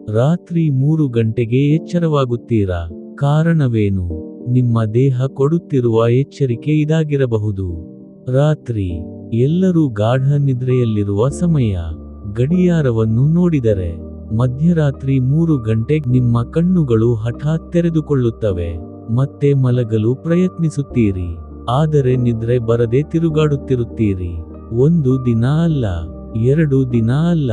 ರಾತ್ರಿ 3 ಗಂಟೆಗೆ ಎಚ್ಚರವಾಗುತ್ತೀರಾ. ಕಾರಣವೇನು? ನಿಮ್ಮ ದೇಹ ಕೊಡುತ್ತಿರುವ ಎಚ್ಚರಿಕೆ ಇದಾಗಿರಬಹುದು. ರಾತ್ರಿ ಎಲ್ಲರೂ ಗಾಢ ನಿದ್ರೆಯಲ್ಲಿರುವ ಸಮಯ. ಗಡಿಯಾರವನ್ನು ನೋಡಿದರೆ ಮಧ್ಯರಾತ್ರಿ 3 ಗಂಟೆ. ನಿಮ್ಮ ಕಣ್ಣುಗಳು ಹಠಾತ್ ತೆರೆದುಕೊಳ್ಳುತ್ತವೆ. ಮತ್ತೆ ಮಲಗಲು ಪ್ರಯತ್ನಿಸುತ್ತೀರಿ. ಆದರೆ ನಿದ್ರೆ ಬರದೆ ತಿರುಗಾಡುತ್ತಿರುತ್ತೀರಿ. 1 ದಿನ ಅಲ್ಲ, 2 ದಿನ ಅಲ್ಲ,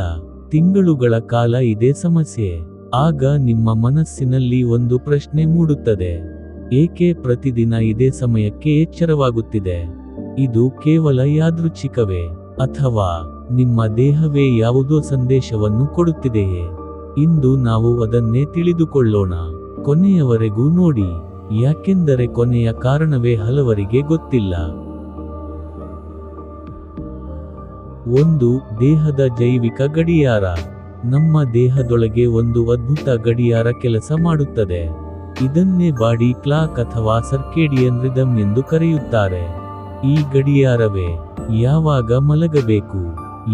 ತಿಂಗಳುಗಳ ಕಾಲ ಇದೇ ಸಮಸ್ಯೆ. ಆಗ ನಿಮ್ಮ ಮನಸ್ಸಿನಲ್ಲಿ ಒಂದು ಪ್ರಶ್ನೆ ಮೂಡುತ್ತದೆ. ಏಕೆ ಪ್ರತಿದಿನ ಇದೇ ಸಮಯಕ್ಕೆ ಎಚ್ಚರವಾಗುತ್ತಿದೆ? ಇದು ಕೇವಲ ಯಾದೃಚ್ಛಿಕವೇ? ಅಥವಾ ನಿಮ್ಮ ದೇಹವೇ ಯಾವುದೋ ಸಂದೇಶವನ್ನು ಕೊಡುತ್ತಿದೆಯೇ? ಇಂದು ನಾವು ಅದನ್ನೇ ತಿಳಿದುಕೊಳ್ಳೋಣ. ಕೊನೆಯವರೆಗೂ ನೋಡಿ, ಯಾಕೆಂದರೆ ಕೊನೆಯ ಕಾರಣವೇ ಹಲವರಿಗೆ ಗೊತ್ತಿಲ್ಲ. 1. ದೇಹದ ಜೈವಿಕ ಗಡಿಯಾರ. ನಮ್ಮ ದೇಹದೊಳಗೆ ಒಂದು ಅದ್ಭುತ ಗಡಿಯಾರ ಕೆಲಸ ಮಾಡುತ್ತದೆ. ಇದನ್ನೇ ಬಾಡಿ ಕ್ಲಾಕ್ ಅಥವಾ ಸರ್ಕೇಡಿಯನ್ ರಿದಮ್ ಎಂದು ಕರೆಯುತ್ತಾರೆ. ಈ ಗಡಿಯಾರವೇ ಯಾವಾಗ ಮಲಗಬೇಕು,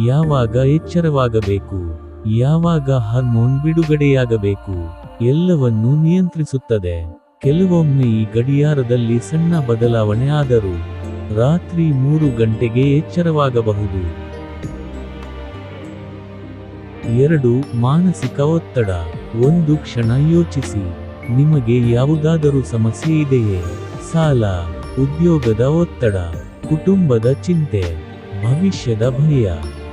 ಯಾವಾಗ ಎಚ್ಚರವಾಗಬೇಕು, ಯಾವಾಗ ಹಾರ್ಮೋನ್ ಬಿಡುಗಡೆಯಾಗಬೇಕು ಎಲ್ಲವನ್ನೂ ನಿಯಂತ್ರಿಸುತ್ತದೆ. ಕೆಲವೊಮ್ಮೆ ಈ ಗಡಿಯಾರದಲ್ಲಿ ಸಣ್ಣ ಬದಲಾವಣೆ ಆದರೂ ರಾತ್ರಿ 3 ಗಂಟೆಗೆ ಎಚ್ಚರವಾಗಬಹುದು. 2. ಮಾನಸಿಕ ಒತ್ತಡ. ಒಂದು ಕ್ಷಣ ಯೋಚಿಸಿ, ನಿಮಗೆ ಯಾವುದಾದರೂ ಸಮಸ್ಯೆ ಇದೆಯೇ? ಸಾಲ, ಉದ್ಯೋಗದ ಒತ್ತಡ, ಕುಟುಂಬದ ಚಿಂತೆ, ಭವಿಷ್ಯದ ಭಯ.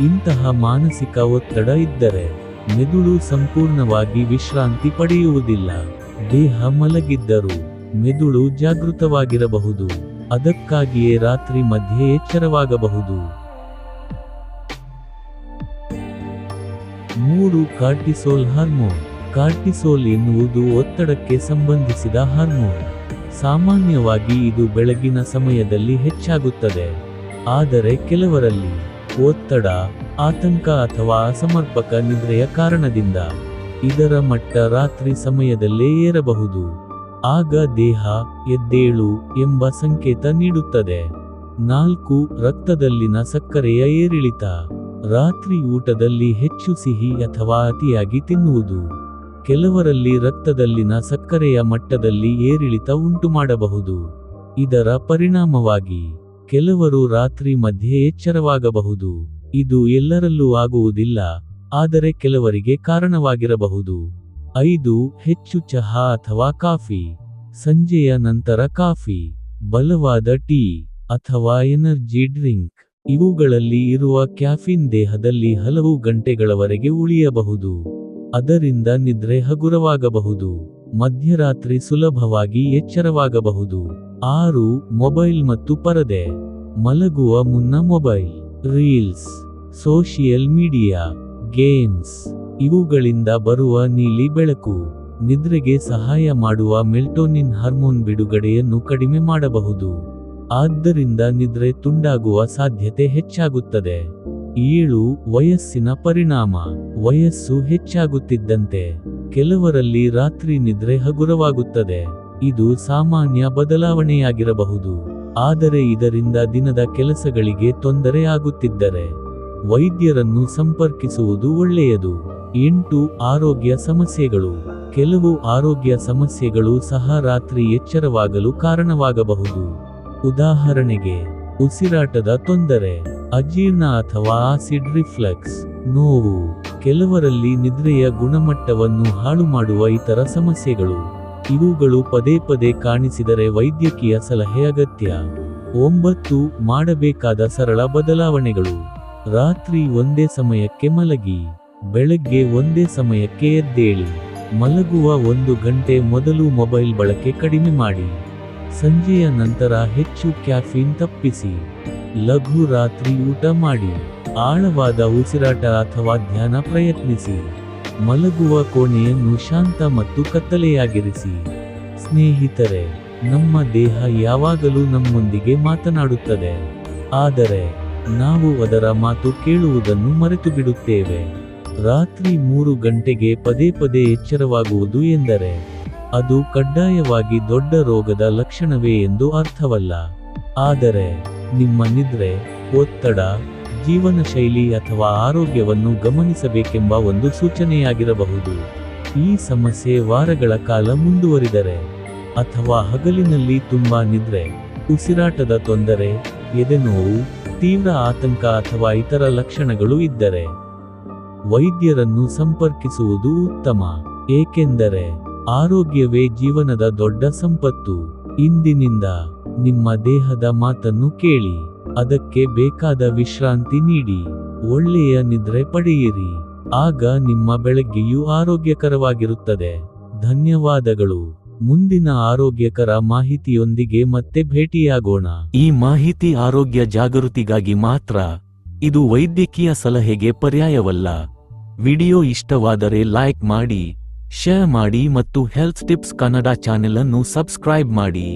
ಇಂತಹ ಮಾನಸಿಕ ಒತ್ತಡ ಇದ್ದರೆ ಮೆದುಳು ಸಂಪೂರ್ಣವಾಗಿ ವಿಶ್ರಾಂತಿ ಪಡೆಯುವುದಿಲ್ಲ. ದೇಹ ಮಲಗಿದ್ದರೂ ಮೆದುಳು ಜಾಗೃತವಾಗಿರಬಹುದು. ಅದಕ್ಕಾಗಿಯೇ ರಾತ್ರಿ ಮಧ್ಯೆ ಎಚ್ಚರವಾಗಬಹುದು. 3. Cortisol hormone. ಕಾರ್ಟಿಸೋಲ್ ಎನ್ನುವುದು ಒತ್ತಡಕ್ಕೆ ಸಂಬಂಧಿಸಿದ ಹಾರ್ಮೋನ್. ಸಾಮಾನ್ಯವಾಗಿ ಇದು ಬೆಳಗಿನ ಸಮಯದಲ್ಲಿ ಹೆಚ್ಚಾಗುತ್ತದೆ. ಆದರೆ ಕೆಲವರಲ್ಲಿ ಒತ್ತಡ, ಆತಂಕ ಅಥವಾ ಅಸಮರ್ಪಕ ನಿದ್ರೆಯ ಕಾರಣದಿಂದ ಇದರ ಮಟ್ಟ ರಾತ್ರಿ ಸಮಯದಲ್ಲೇ ಏರಬಹುದು. ಆಗ ದೇಹ ಎದ್ದೇಳು ಎಂಬ ಸಂಕೇತ ನೀಡುತ್ತದೆ. 4. ರಕ್ತದಲ್ಲಿನ ಸಕ್ಕರೆಯ ಏರಿಳಿತ. ರಾತ್ರಿ ಊಟದಲ್ಲಿ ಹೆಚ್ಚು ಸಿಹಿ ಅಥವಾ ಅತಿಯಾಗಿ ತಿನ್ನುವುದು ಕೆಲವರಲ್ಲಿ ರಕ್ತದಲ್ಲಿನ ಸಕ್ಕರೆಯ ಮಟ್ಟದಲ್ಲಿ ಏರಿಳಿತ ಉಂಟುಮಾಡಬಹುದು. ಇದರ ಪರಿಣಾಮವಾಗಿ ಕೆಲವರು ರಾತ್ರಿ ಮಧ್ಯೆ ಎಚ್ಚರವಾಗಬಹುದು. ಇದು ಎಲ್ಲರಲ್ಲೂ ಆಗುವುದಿಲ್ಲ, ಆದರೆ ಕೆಲವರಿಗೆ ಕಾರಣವಾಗಿರಬಹುದು. 5. ಹೆಚ್ಚು ಚಹಾ ಅಥವಾ ಕಾಫಿ. ಸಂಜೆಯ ನಂತರ ಕಾಫಿ, ಬಲವಾದ ಟೀ ಅಥವಾ ಎನರ್ಜಿ ಡ್ರಿಂಕ್ ಇವುಗಳಲ್ಲಿ ಇರುವ ಕ್ಯಾಫಿನ್ ದೇಹದಲ್ಲಿ ಹಲವು ಗಂಟೆಗಳವರೆಗೆ ಉಳಿಯಬಹುದು. ಅದರಿಂದ ನಿದ್ರೆ ಹಗುರವಾಗಬಹುದು. ಮಧ್ಯರಾತ್ರಿ ಸುಲಭವಾಗಿ ಎಚ್ಚರವಾಗಬಹುದು. 6. ಮೊಬೈಲ್ ಮತ್ತು ಪರದೆ. ಮಲಗುವ ಮುನ್ನ mobile, reels, social media, games ಇವುಗಳಿಂದ ಬರುವ ನೀಲಿ ಬೆಳಕು ನಿದ್ರೆಗೆ ಸಹಾಯ ಮಾಡುವ ಮೆಲ್ಟೋನಿನ್ ಹಾರ್ಮೋನ್ ಬಿಡುಗಡೆಯನ್ನು ಕಡಿಮೆ ಮಾಡಬಹುದು. ಆದ್ದರಿಂದ ನಿದ್ರೆ ತುಂಡಾಗುವ ಸಾಧ್ಯತೆ ಹೆಚ್ಚಾಗುತ್ತದೆ. 7. ವಯಸ್ಸಿನ ಪರಿಣಾಮ. ವಯಸ್ಸು ಹೆಚ್ಚಾಗುತ್ತಿದ್ದಂತೆ ಕೆಲವರಲ್ಲಿ ರಾತ್ರಿ ನಿದ್ರೆ ಹಗುರವಾಗುತ್ತದೆ. ಇದು ಸಾಮಾನ್ಯ ಬದಲಾವಣೆಯಾಗಿರಬಹುದು, ಆದರೆ ಇದರಿಂದ ದಿನದ ಕೆಲಸಗಳಿಗೆ ತೊಂದರೆ ಆಗುತ್ತಿದ್ದರೆ ವೈದ್ಯರನ್ನು ಸಂಪರ್ಕಿಸುವುದು ಒಳ್ಳೆಯದು. 8. ಆರೋಗ್ಯ ಸಮಸ್ಯೆಗಳು. ಕೆಲವು ಆರೋಗ್ಯ ಸಮಸ್ಯೆಗಳು ಸಹ ರಾತ್ರಿ ಎಚ್ಚರವಾಗಲು ಕಾರಣವಾಗಬಹುದು. ಉದಾಹರಣೆಗೆ, ಉಸಿರಾಟದ ತೊಂದರೆ, ಅಜೀರ್ಣ ಅಥವಾ ಆಸಿಡ್ ರಿಫ್ಲಕ್ಸ್, ನೋವು. ಕೆಲವರಲ್ಲಿ ನಿದ್ರೆಯ ಗುಣಮಟ್ಟವನ್ನು ಹಾಳುಮಾಡುವ ಇತರ ಸಮಸ್ಯೆಗಳು. ಇವುಗಳು ಪದೇ ಪದೇ ಕಾಣಿಸಿದರೆ ವೈದ್ಯಕೀಯ ಸಲಹೆ ಅಗತ್ಯ. 9. ಮಾಡಬೇಕಾದ ಸರಳ ಬದಲಾವಣೆಗಳು. ರಾತ್ರಿ ಒಂದೇ ಸಮಯಕ್ಕೆ ಮಲಗಿ, ಬೆಳಗ್ಗೆ ಒಂದೇ ಸಮಯಕ್ಕೆ ಎದ್ದೇಳಿ. ಮಲಗುವ 1 ಗಂಟೆ ಮೊದಲು ಮೊಬೈಲ್ ಬಳಕೆ ಕಡಿಮೆ ಮಾಡಿ. ಸಂಜೆಯ ನಂತರ ಹೆಚ್ಚು ಕ್ಯಾಫೀನ್ ತಪ್ಪಿಸಿ. ಲಘು ರಾತ್ರಿ ಊಟ ಮಾಡಿ. ಆಳವಾದ ಉಸಿರಾಟ ಅಥವಾ ಧ್ಯಾನ ಪ್ರಯತ್ನಿಸಿ. ಮಲಗುವ ಕೋಣೆಯನ್ನು ಶಾಂತ ಮತ್ತು ಕತ್ತಲೆಯಾಗಿರಿಸಿ. ಸ್ನೇಹಿತರೆ, ನಮ್ಮ ದೇಹ ಯಾವಾಗಲೂ ನಮ್ಮೊಂದಿಗೆ ಮಾತನಾಡುತ್ತದೆ, ಆದರೆ ನಾವು ಅದರ ಮಾತು ಕೇಳುವುದನ್ನು ಮರೆತುಬಿಡುತ್ತೇವೆ. ರಾತ್ರಿ 3 ಗಂಟೆಗೆ ಪದೇ ಪದೇ ಎಚ್ಚರವಾಗುವುದು ಎಂದರೆ ಅದು ಕಡ್ಡಾಯವಾಗಿ ದೊಡ್ಡ ರೋಗದ ಲಕ್ಷಣವೇ ಎಂದು ಅರ್ಥವಲ್ಲ. ಆದರೆ ನಿಮ್ಮ ನಿದ್ರೆ, ಒತ್ತಡ, ಜೀವನ ಶೈಲಿ ಅಥವಾ ಆರೋಗ್ಯವನ್ನು ಗಮನಿಸಬೇಕೆಂಬ ಒಂದು ಸೂಚನೆಯಾಗಿರಬಹುದು. ಈ ಸಮಸ್ಯೆ ವಾರಗಳ ಕಾಲ ಮುಂದುವರಿದರೆ, ಅಥವಾ ಹಗಲಿನಲ್ಲಿ ತುಂಬಾ ನಿದ್ರೆ, ಉಸಿರಾಟದ ತೊಂದರೆ, ಎದೆನೋವು, ತೀವ್ರ ಆತಂಕ ಅಥವಾ ಇತರ ಲಕ್ಷಣಗಳು ಇದ್ದರೆ ವೈದ್ಯರನ್ನು ಸಂಪರ್ಕಿಸುವುದು ಉತ್ತಮ. ಏಕೆಂದರೆ ಆರೋಗ್ಯವೇ ಜೀವನದ ದೊಡ್ಡ ಸಂಪತ್ತು. ಇಂದಿನಿಂದ ನಿಮ್ಮ ದೇಹದ ಮಾತನ್ನು ಕೇಳಿ, ಅದಕ್ಕೆ ಬೇಕಾದ ವಿಶ್ರಾಂತಿ ನೀಡಿ, ಒಳ್ಳೆಯ ನಿದ್ರೆ ಪಡೆಯಿರಿ. ಆಗ ನಿಮ್ಮ ಬೆಳಗ್ಗೆಯೂ ಆರೋಗ್ಯಕರವಾಗಿರುತ್ತದೆ. ಧನ್ಯವಾದಗಳು. ಮುಂದಿನ ಆರೋಗ್ಯಕರ ಮಾಹಿತಿಯೊಂದಿಗೆ ಮತ್ತೆ ಭೇಟಿಯಾಗೋಣ. ಈ ಮಾಹಿತಿ ಆರೋಗ್ಯ ಜಾಗೃತಿಗಾಗಿ ಮಾತ್ರ. ಇದು ವೈದ್ಯಕೀಯ ಸಲಹೆಗೆ ಪರ್ಯಾಯವಲ್ಲ. ವಿಡಿಯೋ ಇಷ್ಟವಾದರೆ ಲೈಕ್ ಮಾಡಿ, ಶೇರ್ ಮಾಡಿ ಮತ್ತು ಹೆಲ್ತ್ ಟಿಪ್ಸ್ ಕನ್ನಡ ಚಾನೆಲ್ ಅನ್ನು ಸಬ್ಸ್ಕ್ರೈಬ್ ಮಾಡಿ.